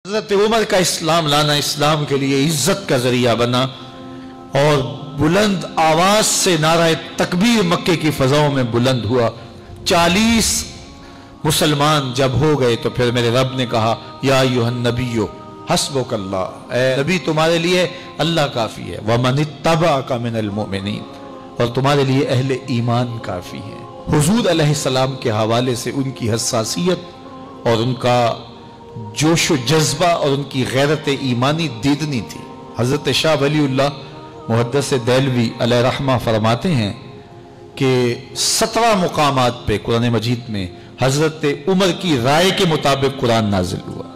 حضرت عمر کا اسلام لانا اسلام کے لیے عزت کا ذریعہ بنا اور بلند آواز سے نعرہ تکبیر مکے کی فضاؤں میں بلند ہوا۔ 40 مسلمان جب ہو گئے تو پھر میرے رب نے کہا یا ایھا النبی حسبک اللہ، اے نبی تمہارے لیے اللہ کافی ہے، ومن اتبعک من المؤمنین، اور تمہارے لیے اہل ایمان کافی ہے۔ حضور علیہ السلام کے حوالے سے ان کی حساسیت اور ان کا جوش و جذبہ اور ان کی غیرت ایمانی دیدنی تھی۔ حضرت شاہ ولی اللہ محدث دہلوی علیہ رحمہ فرماتے ہیں کہ 17 مقامات پہ قرآن مجید میں حضرت عمر کی رائے کے مطابق قرآن نازل ہوا۔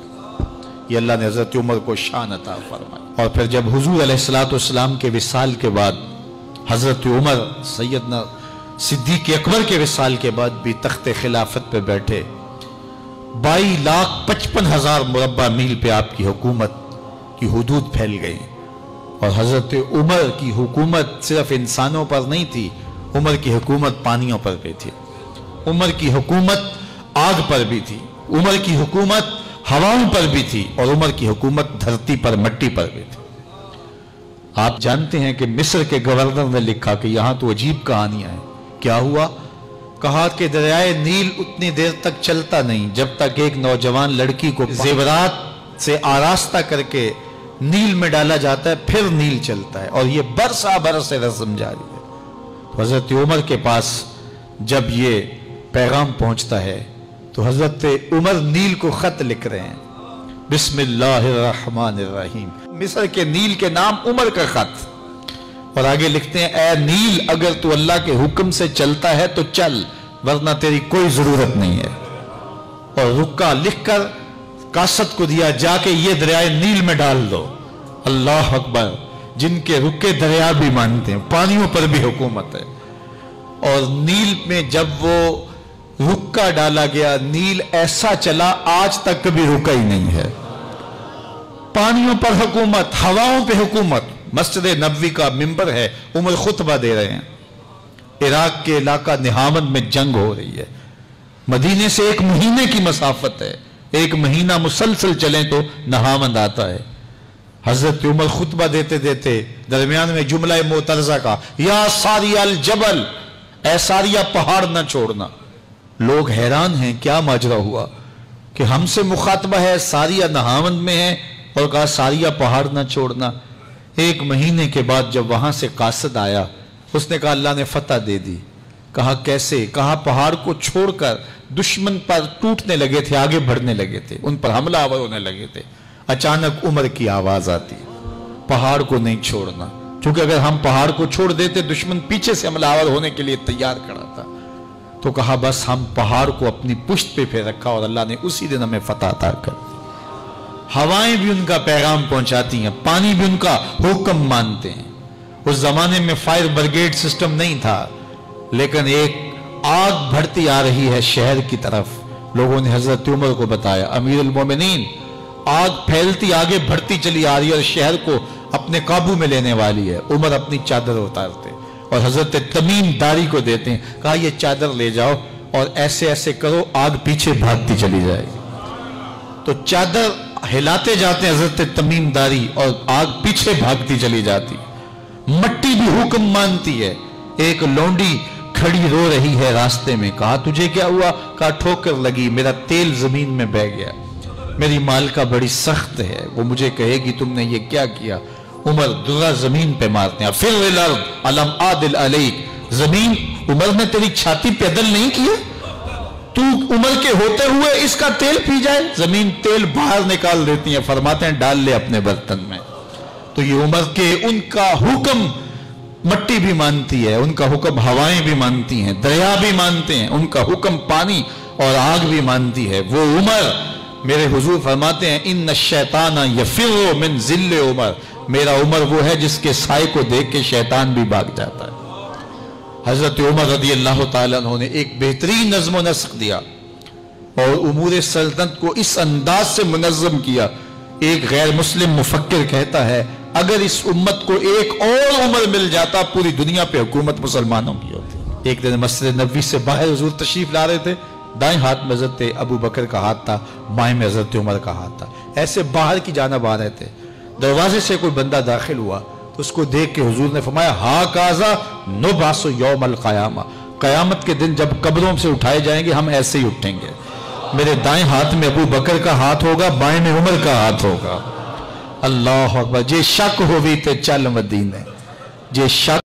یہ اللہ نے حضرت عمر کو شان عطا فرمائی۔ اور پھر جب حضور علیہ السلام کے وصال کے بعد حضرت عمر سیدنا صدیق اکبر کے وصال کے بعد بھی تخت خلافت پہ بیٹھے، 22,55,000 مربع میل پہ آپ کی حکومت کی حدود پھیل گئی، اور حضرت عمر کی حکومت صرف انسانوں پر نہیں تھی، عمر کی حکومت پانیوں پر بھی تھی، عمر کی حکومت آگ پر بھی تھی، عمر کی حکومت ہواؤں پر بھی تھی، اور عمر کی حکومت دھرتی پر مٹی پر بھی تھی۔ آپ جانتے ہیں کہ مصر کے گورنر نے لکھا کہ یہاں تو عجیب کہانیاں ہیں۔ کیا ہوا؟ کہا کہ دریائے نیل اتنی دیر تک چلتا نہیں جب تک ایک نوجوان لڑکی کو زیورات سے آراستہ کر کے نیل میں ڈالا جاتا ہے، پھر نیل چلتا ہے، اور یہ برسا برس رسم جاری ہے۔ حضرت عمر کے پاس جب یہ پیغام پہنچتا ہے تو حضرت عمر نیل کو خط لکھ رہے ہیں، بسم اللہ الرحمن الرحیم، مصر کے نیل کے نام عمر کا خط، اور آگے لکھتے ہیں اے نیل اگر تو اللہ کے حکم سے چلتا ہے تو چل، ورنہ تیری کوئی ضرورت نہیں ہے۔ اور رکا لکھ کر کاسد کو دیا، جا کے یہ دریائے نیل میں ڈال دو۔ اللہ اکبر، جن کے رکے دریا بھی مانتے ہیں، پانیوں پر بھی حکومت ہے۔ اور نیل میں جب وہ رکا ڈالا گیا، نیل ایسا چلا آج تک کبھی رکا ہی نہیں ہے۔ پانیوں پر حکومت، ہواؤں پہ حکومت۔ مسجد نبوی کا ممبر ہے، عمر خطبہ دے رہے ہیں، عراق کے علاقہ نہاوند میں جنگ ہو رہی ہے، مدینے سے 1 مہینے کی مسافت ہے، 1 مہینہ مسلسل چلیں تو نہاوند آتا ہے۔ حضرت عمر خطبہ دیتے دیتے درمیان میں جملہ معترضہ کا، یا ساریہ الجبل، اے ساریہ پہاڑ نہ چھوڑنا۔ لوگ حیران ہیں کیا ماجرا ہوا کہ ہم سے مخاطبہ ہے، ساریہ نہاوند میں ہے، اور کہا ساریہ پہاڑ نہ چھوڑنا۔ 1 مہینے کے بعد جب وہاں سے قاصد آیا، اس نے کہا اللہ نے فتح دے دی۔ کہا کیسے؟ کہا پہاڑ کو چھوڑ کر دشمن پر ٹوٹنے لگے تھے، آگے بڑھنے لگے تھے، ان پر حملہ آور ہونے لگے تھے۔ اچانک عمر کی آواز آتی، پہاڑ کو نہیں چھوڑنا، کیونکہ اگر ہم پہاڑ کو چھوڑ دیتے دشمن پیچھے سے حملہ آور ہونے کے لیے تیار کھڑا تھا۔ تو کہا بس ہم پہاڑ کو اپنی پشت پہ پھیر رکھا، اور اللہ نے اسی دن ہمیں فتح عطا کر دی۔ ہوائیں بھی ان کا پیغام پہنچاتی ہیں، پانی بھی ان کا حکم مانتے ہیں۔ اس زمانے میں فائر بریگیڈ سسٹم نہیں تھا، لیکن ایک آگ بڑھتی آ رہی ہے شہر کی طرف، لوگوں نے حضرت عمر کو بتایا، امیر المومنین آگ پھیلتی آگے بڑھتی چلی آ رہی ہے اور شہر کو اپنے قابو میں لینے والی ہے۔ عمر اپنی چادر اتارتے اور حضرت تمیم داری کو دیتے ہیں، کہا یہ چادر لے جاؤ اور ایسے ایسے کرو، آگ پیچھے بھاگتی چلی جائے گی۔ تو چادر ہلاتے جاتے ہیں حضرت تمیم داری، اور آگ پیچھے بھاگتی چلی جاتی۔ مٹی بھی حکم مانتی ہے۔ ایک لونڈی کھڑی رو رہی ہے راستے میں، کہا تجھے کیا ہوا؟ کہا ٹھوکر لگی، میرا تیل زمین میں بہہ گیا، میری مالکہ بڑی سخت ہے، وہ مجھے کہے گی تم نے یہ کیا کیا۔ عمر درہ زمین پہ مارتے ہیں، فر الارض الم عادل علیک، زمین عمر نے تیری چھاتی پہ عدل نہیں کیا؟ تو عمر کے ہوتے ہوئے اس کا تیل پی جائے؟ زمین تیل باہر نکال دیتی ہیں، فرماتے ہیں ڈال لے اپنے برتن میں۔ تو یہ عمر کے ان کا حکم مٹی بھی مانتی ہے، ان کا حکم ہوائیں بھی مانتی ہیں، دریا بھی مانتے ہیں، ان کا حکم پانی اور آگ بھی مانتی ہے۔ وہ عمر، میرے حضور فرماتے ہیں ان الشیطان یفر من ذل عمر، میرا عمر وہ ہے جس کے سائے کو دیکھ کے شیطان بھی بھاگ جاتا ہے۔ حضرت عمر رضی اللہ تعالیٰ عنہ نے ایک بہترین نظم و نسق دیا اور امور سلطنت کو اس انداز سے منظم کیا۔ ایک غیر مسلم مفکر کہتا ہے اگر اس امت کو ایک اور عمر مل جاتا پوری دنیا پہ حکومت مسلمانوں کی ہوتی۔ ایک دن مسجد نبوی سے باہر حضور تشریف لا رہے تھے، دائیں ہاتھ میں حضرت ابو بکر کا ہاتھ تھا، بائیں میں حضرت عمر کا ہاتھ تھا۔ ایسے باہر کی جانب آ رہے تھے، دروازے سے کوئی بندہ داخل ہوا تو اس کو دیکھ کے حضور نے فرمایا ہا کازا نبعث یوم القیامہ، قیامت کے دن جب قبروں سے اٹھائے جائیں گے ہم ایسے ہی اٹھیں گے، میرے دائیں ہاتھ میں ابو بکر کا ہاتھ ہوگا، بائیں میں عمر کا ہاتھ ہوگا۔ اللہ اکبر۔ جے شک ہوئی تے چل مدینے، جے شک